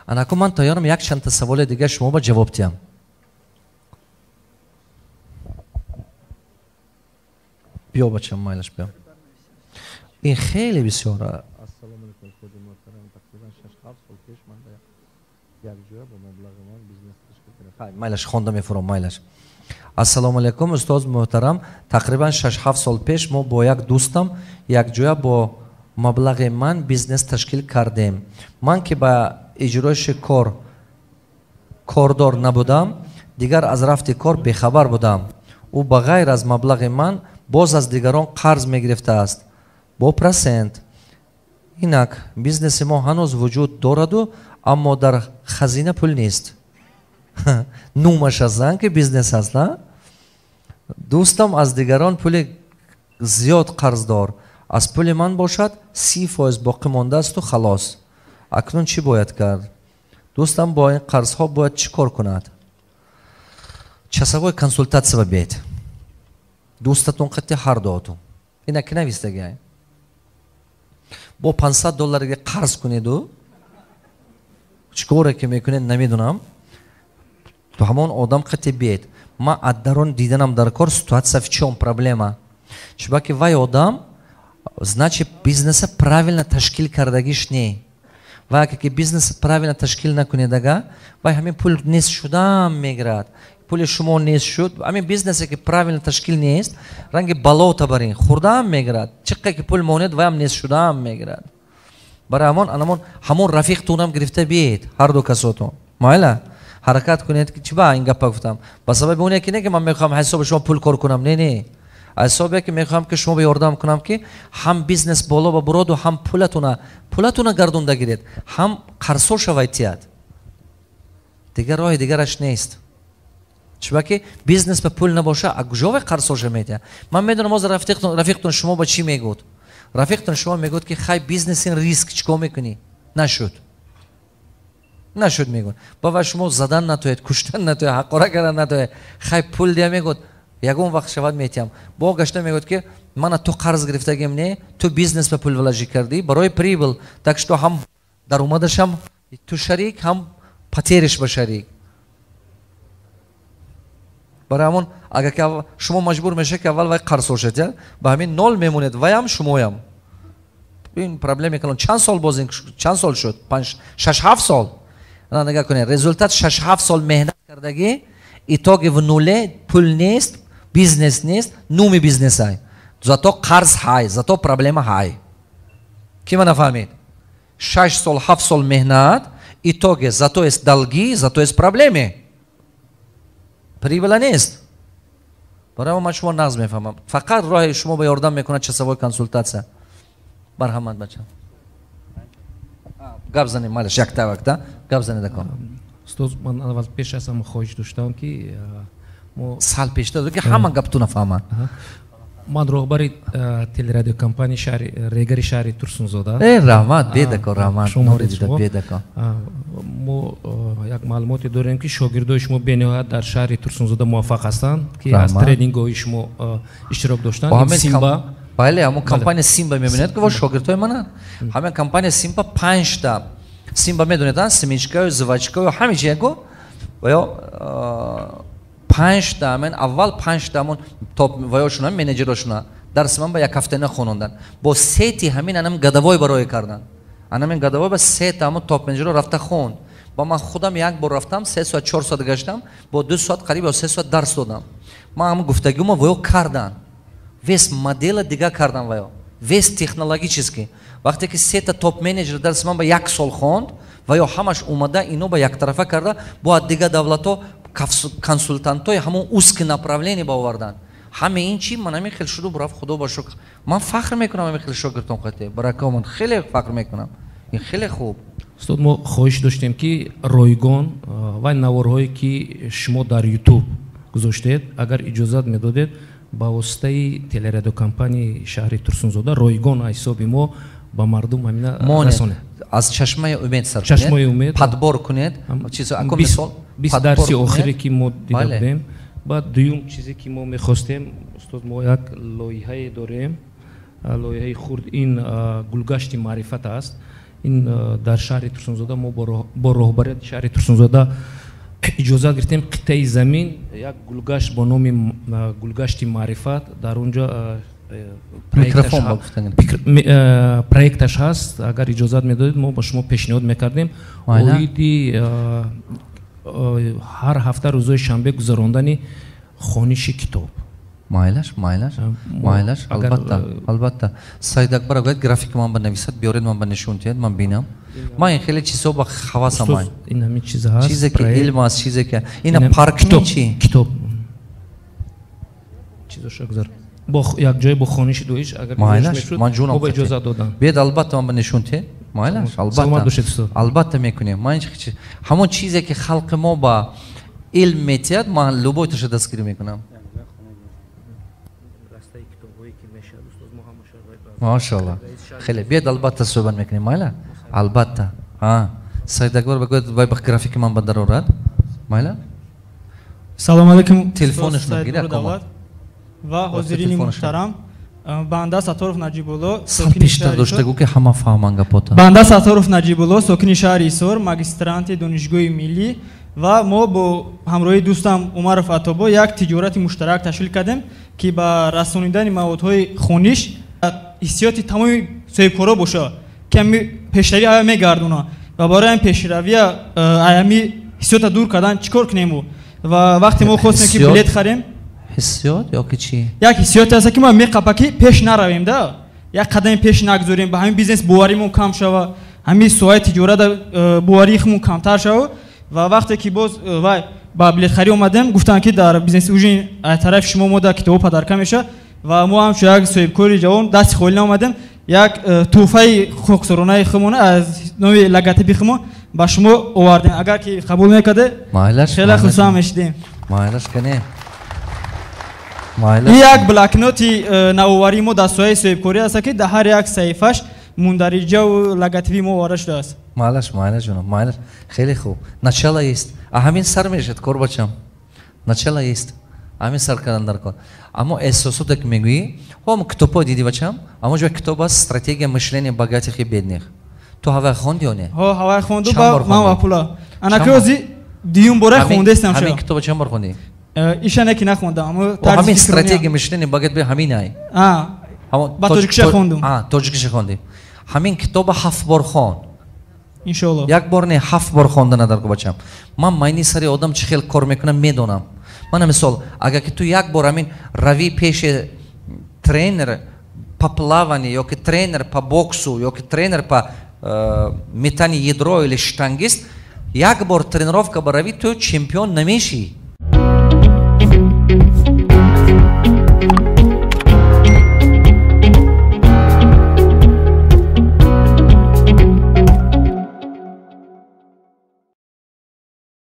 анако ман тайёрам як чанд саволи дига шумо ба ҷавоб диҳам. биё бачам, майлаш биё. ин хеле бисёр. Assalomu alaykum xodim muhtaram. Taqriban 6-7 sol pesh manda як ҷоя бо маблағи ман бизнес ташкил кардам. майлаш хонда мефурам, майлаш. Ассалому алайкум устоз муҳтарам. Тақрибан 6-7 сол пеш мо бо як дӯстам як ҷоя бо маблағи ман бизнес ташкил кардем. Ман ки ба иҷрои кор кордор набудам, дигар аз рафти кор бехабар будам. ӯ ба ғайр аз маблағи ман боз аз дигарон қарз мегирифтааст бо процент. инак бизнеси мо ҳанӯз вуҷуд дораду, аммо дар хазина пул нест. нумаш ҳастан ки бизнес аст. дӯстам аз дигарон пули зиёд қарздор, аз пули ман бошад 30% боқӣ мондасту халос. акнун чӣ бояд кард? дӯстам бо ин қарзҳо бояд чӣ кор кунад? часовой консультатсия биед. дӯстатон қати ҳар доату инаки навистагай бо $500 қарз кунеду чӣ коре ки мекунед намедунам. то ҳамон одам қати биед. ма аддарон диданам дар кор ситуация в чём проблема. чунки вай одам значит бизнеса правильно ташкил кардагиш не. вай ки бизнеса правильно ташкил накунедага, вай ҳамин пул нест шудам мегирад. пули шумо нест шуд, ҳамин бизнесе ки правильно ташкил нест, ранги балота барин хурдам мегирад. чиққа ки пул монед, вай ҳам нест шудам мегирад. барои ҳамон рафиқтунам гирифта биед, ҳар ду касотон. майла ҳаракат кунед ки чӣ ба ин гапа гуфтам. ба сабаби оне ки не ки ман мехоҳам ҳисоби шумо пул кор кунам, не. ҳисобе ки мехоҳам ки шумо ёрдам кунам ки ҳам бизнес боло ба буроду, ҳам пулатуна гардонда гиред, ҳам қарсо шавайд тияд. дигар роҳи дигараш нест. чунки бизнес ба пул набоша, а куҷове қарсоша метия. ман медонам ҳозир рафиқтун шумо ба чӣ мегӯд? рафиқтун шумо мегӯд ки хай бизнесин риск чикор мекунӣ? нашуд мегӯд. бава шумо задан натоед, куштан натоед, ҳақора кардан натоед, хай пул дия мегӯд. ягон вақт шавад метиям. бо гашта мегӯд ки мана ту қарз гирифтагим не, ту бизнес ба пул вложи кардӣ барои прибыл, так что ҳам даромадашам ту шарик, ҳам потериш ба шарик. барои ҳамон агар ки шумо маҷбур меша ки аввал вай қарз ошед, ба ҳамин нол мемонед, ваям шумоям. ин проблеми калон чанд сол бозин, чанд сол шуд? 6-7 сол. нага кунед, результат 6-7 сол меҳнат кардаги, итоги в нуле, пул нест, бизнес нест, нуми бизнес ай. зато қарз ҳай, зато проблема ҳай. ки ма нафаҳмед? 6 сол, 7 сол меҳнат, итоги зато ест далги, зато ест проблеме. прибыла нест. барои ман шумо нағз мефаҳмам. фақат роҳи шумо ба ёрдам мекунад часовой консультатсия. марҳамат бача. гап занем, малаш як тавакта, гап занед акон. устоз, ман аввал пеш аз ҳама хоҳиш доштам ки мо сал пештар ки ҳама гап ту нафаҳмад. ман роҳбари телерадиокомпанияи шаҳри регари шаҳри Турсунзода. раҳмат, бедако, раҳмат. Нори дида бедако. мо як маълумоте дорем ки шогирдои шумо бениҳоят дар шаҳри Турсунзода муваффақ ҳастанд ки аз тренингҳои шумо иштирок доштанд. Симба, бале, ҳамон компания Симба мебинед ки во шогирдҳои мананд. ҳамин компания Симба 5 та Симба медонед, семечкаю, завачкаю, ҳамин ҷего ё 5 та мен аввал 5 та мон топ ваёшуна менеҷерошуна дарси ман ба як ҳафта нахонондан. бо сети ҳамин анам гадавой барои кардан. анамин гадавой ба сет ҳамон топ менеҷеро рафта хонд. ба ман худам як бор рафтам, 3 соат 4 соат гаштам, бо 2 соат қариб ё 3 соат дарс додам. ман ҳамон гуфтагиума воё кардан. вес модела дига кардан ваё. вес технологически. вақте ки сета топ менеҷер дарси ман ба 1 сол хонд, ваё ҳамаш омада ино ба яктарафа карда, бо дига давлато консультантои ҳамон узки направление ба овардан. ҳама ин чӣ ман ҳамин хел шуду бурафт, худо ба шукр. ман фахр мекунам ҳамин хел шогирдон қате. барака ман хеле фахр мекунам. ин хеле хуб. устоз, мо хоҳиш доштем ки ройгон ва наворҳое ки шумо дар YouTube гузоштед, агар иҷозат медодед ба воситаи телерадиокомпанияи шаҳри Турсунзода ройгон ҳисоби мо ба мардум ҳамина расонед. аз чашмаи умед сар кунед, чашмаи умед падбор кунед, чизо акон мисол 20 дарси охире ки мо дида будем. баъд дуюм чизе ки мо мехостем, устоз, мо як лоиҳае дорем, лоиҳаи хурд, ин гулгашти маърифат аст. ин дар шаҳри Турсунзода мо бо роҳбарияти шаҳри Турсунзода иҷозат гирифтем қиттаи замин як гулгашт бо номи гулгашти маърифат дар онҷо проекташ ҳаст. Агар иҷозат медодед мо ба шумо пешниҳод мекардем оиди ҳар ҳафта рӯзои шанбе гузарондани хониши китоб. Майлаш, албатта. Сайдакбар агар график ман банависад, биёред ман ба нишон диҳед, ман бинам. Ман ин хеле чизҳо ба ҳавасам ай. Ин ҳамин чиза ҳаст. Чизе ки илм аст, чизе ки ина паркинг чи? Китоб. Чизоша гузар. Бо як ҷое бо хониши дуиш агар мешуд, ман ҷунам бо иҷозат додам. Биед албатта ман ба нишон диҳед. Майлаш, албатта мекунем. Ман ҳамон чизе ки халқи мо ба илм метиҳад, ман лубойташа дастгирӣ мекунам. Машалла. Хеле биед албатта суҳбат мекунем, майла? Албатта. Сайдакбар бигӯед вай ба графики ман ба дарорад. Майла? Салому алейкум. Телефониш мегира кома. Ва ҳозирини муҳтарам. Банда Сатторов Наҷибулло, сокини доштагу ки ҳама фаҳман гапота. Банда Сатторов Наҷибулло, сокини шаҳри Исор, магистранти донишгоҳи миллӣ ва мо бо ҳамроҳи дӯстам Умаров Атобо як тиҷорати муштарак ташкил кардем ки ба расонидани маводҳои хониш ҳиссиёти тамоми соҳибкоро боша ки ҳами пешравӣ ая мегардона ва барои ҳам пешравия аями ҳиссиёта дур кардан чӣ кор кунем ва вақте мо хостем ки билет харем ҳиссиёт ёки чӣ? Як ҳиссиёте аст ки мо меқапа ки пеш наравем да, як қадами пеш нагзорем, ба ҳамин бизнес боваримон кам шава, ҳамин соҳаи тиҷорат боварии худмон камтар шава ва вақте ки боз вай ба билетхарӣ омадем гуфтанд ки дар бизнеси уҷи тарафи шумо мода китобо падарка меша ва мо ҳамчун як соҳибкори ҷавон дасти холӣ наомадем, як тӯҳфаи хоксоронаи худмон аз номи логотипи худмон ба шумо овардем. Агар ки қабул мекарде хеле хусам мешидем. И як блокноти навоварии мо дар соҳаи соҳибкорӣ аст ки дар ҳар як саҳифаш мундариҷаву логотипи мо оварда шудааст. Малаш ҷоноб, малаш. Хеле хуб. Начало есть. Ҳамин сар мешад кор бачам. Начало есть. Ҳамин сар кардан дар кор. Аммо эҳсосоте ки мегӯӣ, ҳом китобҳо диди бачам, аммо ҷо китоб аст стратегия мышления богатых и бедных. Ту ҳавай хонди ё не? Ҳавай хонду ба ман ва пула. Анаки ози диюм бора хондестам шо. Ҳамин китобо чанд бор хонди? Ишане ки нахондам, аммо ҳамин стратегия мышления богатых бе ҳамин ай. Ба тоҷикиша хондум. Тоҷикиша хонди. Ҳамин китобо 7 бор хон. Иншоалло. Як бор не 7 бор хонда надар ко бачам. Ман майни сари одам чӣ хел кор мекунам медонам. Мана мисол, агар ки ту як бор ҳамин рави пеши тренер по плаванию ёки тренер по боксу ёки тренер по метани ядро или штангист, як бор тренировка ба рави, ту чемпион намешӣ.